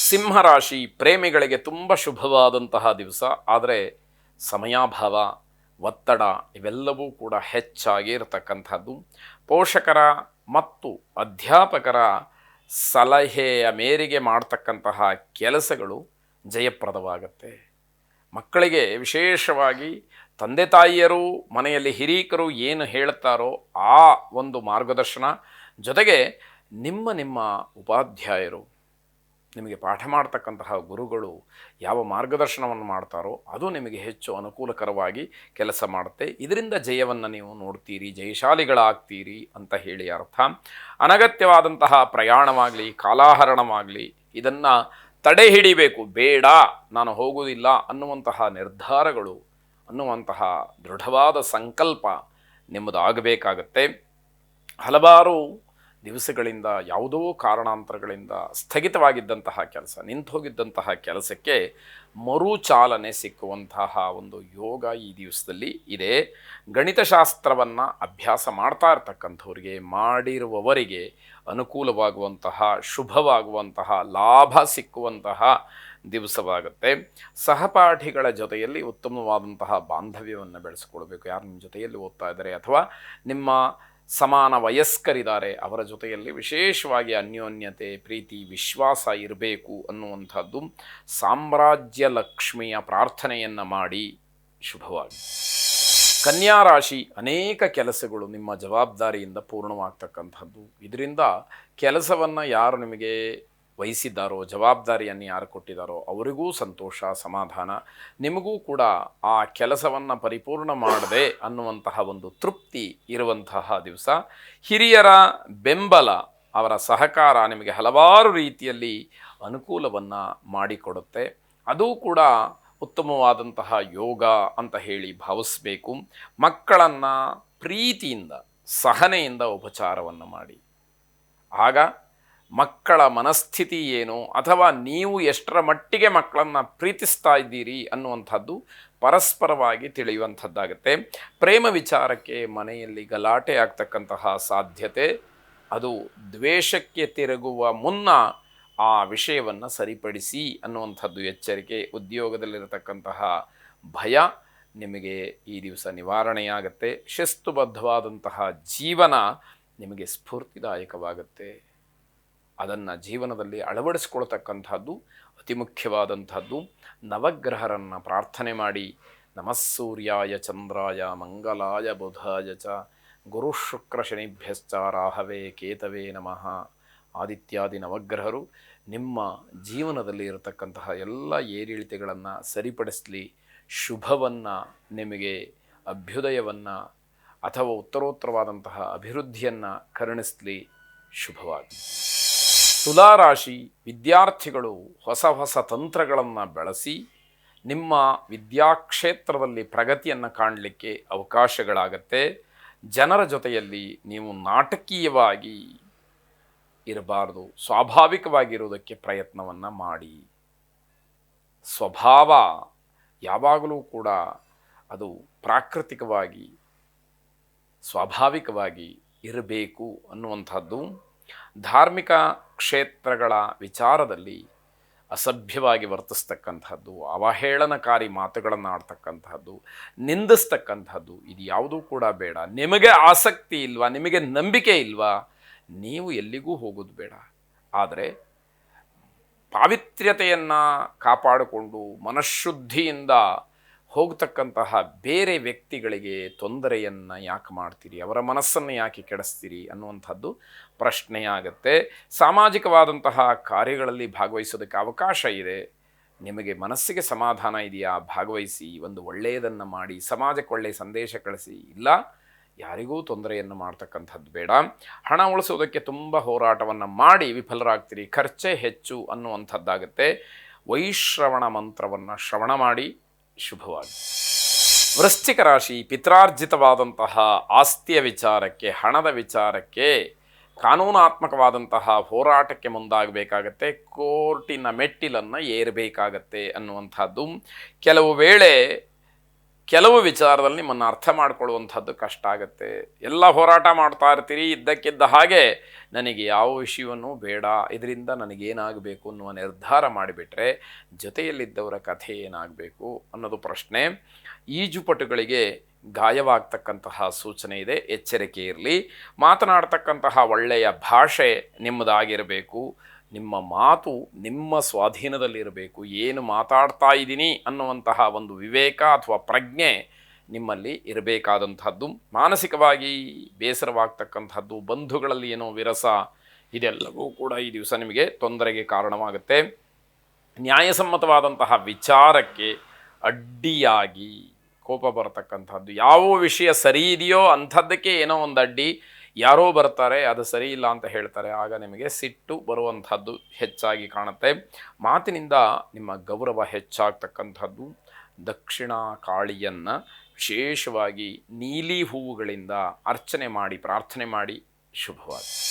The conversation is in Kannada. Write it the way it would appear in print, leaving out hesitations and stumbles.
ಸಿಂಹರಾಶಿ ಪ್ರೇಮಿಗಳಿಗೆ ತುಂಬ ಶುಭವಾದಂತಹ ದಿವಸ. ಆದರೆ ಸಮಯಾಭಾವ, ಒತ್ತಡ ಇವೆಲ್ಲವೂ ಕೂಡ ಹೆಚ್ಚಾಗಿ ಇರತಕ್ಕಂಥದ್ದು. ಪೋಷಕರ ಮತ್ತು ಅಧ್ಯಾಪಕರ ಸಲಹೆಯ ಮೇರೆಗೆ ಮಾಡ್ತಕ್ಕಂತಹ ಕೆಲಸಗಳು ಜಯಪ್ರದವಾಗತ್ತೆ. ಮಕ್ಕಳಿಗೆ ವಿಶೇಷವಾಗಿ ತಂದೆ ತಾಯಿಯರು, ಮನೆಯಲ್ಲಿ ಹಿರೀಕರು ಏನು ಹೇಳ್ತಾರೋ ಆ ಒಂದು ಮಾರ್ಗದರ್ಶನ, ಜೊತೆಗೆ ನಿಮ್ಮ ಉಪಾಧ್ಯಾಯರು, ನಿಮಗೆ ಪಾಠ ಮಾಡ್ತಕ್ಕಂತಹ ಗುರುಗಳು ಯಾವ ಮಾರ್ಗದರ್ಶನವನ್ನು ಮಾಡ್ತಾರೋ ಅದು ನಿಮಗೆ ಹೆಚ್ಚು ಅನುಕೂಲಕರವಾಗಿ ಕೆಲಸ ಮಾಡುತ್ತೆ. ಇದರಿಂದ ಜಯವನ್ನು ನೀವು ನೋಡ್ತೀರಿ, ಜಯಶಾಲಿಗಳಾಗ್ತೀರಿ ಅಂತ ಹೇಳಿ ಅರ್ಥ. ಅನಗತ್ಯವಾದಂತಹ ಪ್ರಯಾಣವಾಗಲಿ, ಕಾಲಾಹರಣವಾಗಲಿ ಇದನ್ನು ತಡೆ ಹಿಡಿಬೇಕು. ಬೇಡ, ನಾನು ಹೋಗುವುದಿಲ್ಲ ಅನ್ನುವಂತಹ ನಿರ್ಧಾರಗಳು, ಅನ್ನುವಂತಹ ದೃಢವಾದ ಸಂಕಲ್ಪ ನಿಮ್ಮದಾಗಬೇಕಾಗತ್ತೆ. ಹಲವಾರು ದಿವಸಗಳಿಂದ ಯಾವುದೋ ಕಾರಣಾಂತರಗಳಿಂದ ಸ್ಥಗಿತವಾಗಿದ್ದಂತಹ ಕೆಲಸ, ನಿಂತು ಹೋಗಿದ್ದಂತಹ ಕೆಲಸಕ್ಕೆ ಮರುಚಾಲನೆ ಸಿಕ್ಕುವಂತಹ ಒಂದು ಯೋಗ ಈ ದಿವಸದಲ್ಲಿ ಇದೆ. ಗಣಿತಶಾಸ್ತ್ರವನ್ನು ಅಭ್ಯಾಸ ಮಾಡ್ತಾ ಇರ್ತಕ್ಕಂಥವ್ರಿಗೆ, ಮಾಡಿರುವವರಿಗೆ ಅನುಕೂಲವಾಗುವಂತಹ, ಶುಭವಾಗುವಂತಹ, ಲಾಭ ಸಿಕ್ಕುವಂತಹ ದಿವಸವಾಗುತ್ತೆ. ಸಹಪಾಠಿಗಳ ಜೊತೆಯಲ್ಲಿ ಉತ್ತಮವಾದಂತಹ ಬಾಂಧವ್ಯವನ್ನು ಬೆಳೆಸ್ಕೊಳ್ಬೇಕು. ಯಾರು ನಿಮ್ಮ ಜೊತೆಯಲ್ಲಿ ಓದ್ತಾ ಇದ್ದಾರೆ ಅಥವಾ ನಿಮ್ಮ ಸಮಾನ ವಯಸ್ಕರಿದ್ದಾರೆ ಅವರ ಜೊತೆಯಲ್ಲಿ ವಿಶೇಷವಾಗಿ ಅನ್ಯೋನ್ಯತೆ, ಪ್ರೀತಿ, ವಿಶ್ವಾಸ ಇರಬೇಕು ಅನ್ನುವಂಥದ್ದು. ಸಾಮ್ರಾಜ್ಯ ಲಕ್ಷ್ಮಿಯ ಪ್ರಾರ್ಥನೆಯನ್ನು ಮಾಡಿ ಶುಭವಾಗಿ. ಕನ್ಯಾ ರಾಶಿ ಅನೇಕ ಕೆಲಸಗಳು ನಿಮ್ಮ ಜವಾಬ್ದಾರಿಯಿಂದ ಪೂರ್ಣವಾಗ್ತಕ್ಕಂಥದ್ದು. ಇದರಿಂದ ಕೆಲಸವನ್ನು ಯಾರು ನಿಮಗೆ ವಹಿಸಿದ್ದಾರೋ, ಜವಾಬ್ದಾರಿಯನ್ನು ಯಾರು ಕೊಟ್ಟಿದ್ದಾರೋ ಅವರಿಗೂ ಸಂತೋಷ, ಸಮಾಧಾನ. ನಿಮಗೂ ಕೂಡ ಆ ಕೆಲಸವನ್ನು ಪರಿಪೂರ್ಣ ಮಾಡದೆ ಅನ್ನುವಂತಹ ಒಂದು ತೃಪ್ತಿ ಇರುವಂತಹ ದಿವಸ. ಹಿರಿಯರ ಬೆಂಬಲ, ಅವರ ಸಹಕಾರ ನಿಮಗೆ ಹಲವಾರು ರೀತಿಯಲ್ಲಿ ಅನುಕೂಲವನ್ನು ಮಾಡಿಕೊಡುತ್ತೆ. ಅದು ಕೂಡ ಉತ್ತಮವಾದಂತಹ ಯೋಗ ಅಂತ ಹೇಳಿ ಭಾವಿಸಬೇಕು. ಮಕ್ಕಳನ್ನು ಪ್ರೀತಿಯಿಂದ, ಸಹನೆಯಿಂದ ಉಪಚಾರವನ್ನು ಮಾಡಿ. ಆಗ ಮಕ್ಕಳ ಮನಸ್ಥಿತಿ ಏನು, ಅಥವಾ ನೀವು ಎಷ್ಟರ ಮಟ್ಟಿಗೆ ಮಕ್ಕಳನ್ನು ಪ್ರೀತಿಸ್ತಾ ಇದ್ದೀರಿ ಅನ್ನುವಂಥದ್ದು ಪರಸ್ಪರವಾಗಿ ತಿಳಿಯುವಂಥದ್ದಾಗುತ್ತೆ. ಪ್ರೇಮ ವಿಚಾರಕ್ಕೆ ಮನೆಯಲ್ಲಿ ಗಲಾಟೆ ಆಗ್ತಕ್ಕಂತಹ ಸಾಧ್ಯತೆ, ಅದು ದ್ವೇಷಕ್ಕೆ ತಿರುಗುವ ಮುನ್ನ ಆ ವಿಷಯವನ್ನು ಸರಿಪಡಿಸಿ ಅನ್ನುವಂಥದ್ದು ಎಚ್ಚರಿಕೆ. ಉದ್ಯೋಗದಲ್ಲಿರತಕ್ಕಂತಹ ಭಯ ನಿಮಗೆ ಈ ದಿವಸ ನಿವಾರಣೆಯಾಗುತ್ತೆ. ಶಿಸ್ತುಬದ್ಧವಾದಂತಹ ಜೀವನ ನಿಮಗೆ ಸ್ಫೂರ್ತಿದಾಯಕವಾಗುತ್ತೆ. ಅದನ್ನು ಜೀವನದಲ್ಲಿ ಅಳವಡಿಸ್ಕೊಳ್ತಕ್ಕಂಥದ್ದು ಅತಿ ಮುಖ್ಯವಾದಂಥದ್ದು. ನವಗ್ರಹರನ್ನು ಪ್ರಾರ್ಥನೆ ಮಾಡಿ. ನಮಃಸೂರ್ಯಾಯ ಚಂದ್ರಾಯ ಮಂಗಲಾಯ ಬುಧಾಯ ಚ ಗುರು ಶುಕ್ರ ಶನಿಭ್ಯಶ್ಚ ರಾಹವೇ ಕೇತವೇ ನಮಃ. ಆದಿತ್ಯಾದಿ ನವಗ್ರಹರು ನಿಮ್ಮ ಜೀವನದಲ್ಲಿ ಇರತಕ್ಕಂತಹ ಎಲ್ಲ ಏರಿಳಿತಗಳನ್ನು ಸರಿಪಡಿಸಲಿ, ಶುಭವನ್ನು, ನಿಮಗೆ ಅಭ್ಯುದಯವನ್ನು ಅಥವಾ ಉತ್ತರೋತ್ತರವಾದಂತಹ ಅಭಿವೃದ್ಧಿಯನ್ನು ಕರುಣಿಸಲಿ. ಶುಭವಾಗಿ. ತುಲಾರಾಶಿ ವಿದ್ಯಾರ್ಥಿಗಳು ಹೊಸ ಹೊಸ ತಂತ್ರಗಳನ್ನು ಬಳಸಿ ನಿಮ್ಮ ವಿದ್ಯಾಕ್ಷೇತ್ರದಲ್ಲಿ ಪ್ರಗತಿಯನ್ನು ಕಾಣಲಿಕ್ಕೆ ಅವಕಾಶಗಳಾಗತ್ತೆ. ಜನರ ಜೊತೆಯಲ್ಲಿ ನೀವು ನಾಟಕೀಯವಾಗಿ ಇರಬಾರ್ದು, ಸ್ವಾಭಾವಿಕವಾಗಿರುವುದಕ್ಕೆ ಪ್ರಯತ್ನವನ್ನು ಮಾಡಿ. ಸ್ವಭಾವ ಯಾವಾಗಲೂ ಕೂಡ ಅದು ಪ್ರಾಕೃತಿಕವಾಗಿ, ಸ್ವಾಭಾವಿಕವಾಗಿ ಇರಬೇಕು ಅನ್ನುವಂಥದ್ದು. ಧಾರ್ಮಿಕ ಕ್ಷೇತ್ರಗಳ ವಿಚಾರದಲ್ಲಿ ಅಸಭ್ಯವಾಗಿ ವರ್ತಿಸ್ತಕ್ಕಂಥದ್ದು, ಅವಹೇಳನಕಾರಿ ಮಾತುಗಳನ್ನು ಆಡ್ತಕ್ಕಂಥದ್ದು, ನಿಂದಿಸ್ತಕ್ಕಂಥದ್ದು ಇದು ಯಾವುದೂ ಕೂಡ ಬೇಡ. ನಿಮಗೆ ಆಸಕ್ತಿ ಇಲ್ವಾ, ನಿಮಗೆ ನಂಬಿಕೆ ಇಲ್ವಾ, ನೀವು ಎಲ್ಲಿಗೂ ಹೋಗೋದು ಬೇಡ. ಆದರೆ ಪಾವಿತ್ರ್ಯತೆಯನ್ನು ಕಾಪಾಡಿಕೊಂಡು ಮನಃಶುದ್ಧಿಯಿಂದ ಹೋಗ್ತಕ್ಕಂತಹ ಬೇರೆ ವ್ಯಕ್ತಿಗಳಿಗೆ ತೊಂದರೆಯನ್ನು ಯಾಕೆ ಮಾಡ್ತೀರಿ, ಅವರ ಮನಸ್ಸನ್ನು ಯಾಕೆ ಕೆಡಿಸ್ತೀರಿ ಅನ್ನುವಂಥದ್ದು ಪ್ರಶ್ನೆಯಾಗತ್ತೆ. ಸಾಮಾಜಿಕವಾದಂತಹ ಕಾರ್ಯಗಳಲ್ಲಿ ಭಾಗವಹಿಸೋದಕ್ಕೆ ಅವಕಾಶ ಇದೆ. ನಿಮಗೆ ಮನಸ್ಸಿಗೆ ಸಮಾಧಾನ ಇದೆಯಾ, ಭಾಗವಹಿಸಿ, ಒಂದು ಒಳ್ಳೆಯದನ್ನು ಮಾಡಿ, ಸಮಾಜಕ್ಕೆ ಒಳ್ಳೆಯ ಸಂದೇಶ ಕಳಿಸಿ. ಇಲ್ಲ, ಯಾರಿಗೂ ತೊಂದರೆಯನ್ನು ಮಾಡ್ತಕ್ಕಂಥದ್ದು ಬೇಡ. ಹಣ ಉಳಿಸೋದಕ್ಕೆ ತುಂಬ ಹೋರಾಟವನ್ನು ಮಾಡಿ ವಿಫಲರಾಗ್ತೀರಿ, ಖರ್ಚೇ ಹೆಚ್ಚು ಅನ್ನುವಂಥದ್ದಾಗತ್ತೆ. ವೈಶ್ರವಣ ಮಂತ್ರವನ್ನು ಶ್ರವಣ ಮಾಡಿ. ಶುಭವಾಗಿ. ವೃಶ್ಚಿಕ ರಾಶಿ ಪಿತ್ರಾರ್ಜಿತವಾದಂತಹ ಆಸ್ತಿಯ ವಿಚಾರಕ್ಕೆ, ಹಣದ ವಿಚಾರಕ್ಕೆ ಕಾನೂನಾತ್ಮಕವಾದಂತಹ ಹೋರಾಟಕ್ಕೆ ಮುಂದಾಗಬೇಕಾಗತ್ತೆ. ಕೋರ್ಟಿನ ಮೆಟ್ಟಿಲನ್ನು ಏರಬೇಕಾಗತ್ತೆ ಅನ್ನುವಂಥದ್ದು. ಕೆಲವು ವೇಳೆ ಕೆಲವು ವಿಚಾರದಲ್ಲಿ ನಿಮ್ಮನ್ನು ಅರ್ಥ ಮಾಡ್ಕೊಳ್ಳುವಂಥದ್ದು ಕಷ್ಟ ಆಗುತ್ತೆ. ಎಲ್ಲ ಹೋರಾಟ ಮಾಡ್ತಾ ಇರ್ತೀರಿ, ಇದ್ದಕ್ಕಿದ್ದ ಹಾಗೆ ನನಗೆ ಯಾವ ವಿಷಯವನ್ನು ಬೇಡ, ಇದರಿಂದ ನನಗೇನಾಗಬೇಕು ಅನ್ನುವ ನಿರ್ಧಾರ ಮಾಡಿಬಿಟ್ರೆ ಜೊತೆಯಲ್ಲಿದ್ದವರ ಕಥೆ ಏನಾಗಬೇಕು ಅನ್ನೋದು ಪ್ರಶ್ನೆ. ಈಜುಪಟುಗಳಿಗೆ ಗಾಯವಾಗ್ತಕ್ಕಂತಹ ಸೂಚನೆ ಇದೆ, ಎಚ್ಚರಿಕೆ ಇರಲಿ. ಮಾತನಾಡ್ತಕ್ಕಂತಹ ಒಳ್ಳೆಯ ಭಾಷೆ ನಿಮ್ಮದಾಗಿರಬೇಕು. ನಿಮ್ಮ ಮಾತು ನಿಮ್ಮ ಸ್ವಾಧೀನದಲ್ಲಿರಬೇಕು. ಏನು ಮಾತಾಡ್ತಾ ಇದ್ದೀನಿ ಅನ್ನುವಂತಹ ಒಂದು ವಿವೇಕ ಅಥವಾ ಪ್ರಜ್ಞೆ ನಿಮ್ಮಲ್ಲಿ ಇರಬೇಕಾದಂಥದ್ದು. ಮಾನಸಿಕವಾಗಿ ಬೇಸರವಾಗ್ತಕ್ಕಂಥದ್ದು, ಬಂಧುಗಳಲ್ಲಿ ಏನೋ ವಿರಸ, ಇದೆಲ್ಲವೂ ಕೂಡ ಈ ದಿವಸ ನಿಮಗೆ ತೊಂದರೆಗೆ ಕಾರಣವಾಗುತ್ತೆ. ನ್ಯಾಯಸಮ್ಮತವಾದಂತಹ ವಿಚಾರಕ್ಕೆ ಅಡ್ಡಿಯಾಗಿ ಕೋಪ ಬರತಕ್ಕಂಥದ್ದು, ಯಾವ ವಿಷಯ ಸರಿ ಇದೆಯೋ ಅಂಥದ್ದಕ್ಕೆ ಏನೋ ಒಂದು ಅಡ್ಡಿ, ಯಾರೋ ಬರ್ತಾರೆ ಅದು ಸರಿ ಇಲ್ಲ ಅಂತ ಹೇಳ್ತಾರೆ, ಆಗ ನಿಮಗೆ ಸಿಟ್ಟು ಬರುವಂಥದ್ದು ಹೆಚ್ಚಾಗಿ ಕಾಣುತ್ತೆ. ಮಾತಿನಿಂದ ನಿಮ್ಮ ಗೌರವ ಹೆಚ್ಚಾಗ್ತಕ್ಕಂಥದ್ದು. ದಕ್ಷಿಣ ಕಾಳಿಯನ್ನು ವಿಶೇಷವಾಗಿ ನೀಲಿ ಹೂವುಗಳಿಂದ ಅರ್ಚನೆ ಮಾಡಿ ಪ್ರಾರ್ಥನೆ ಮಾಡಿ. ಶುಭವಾಗಲಿ.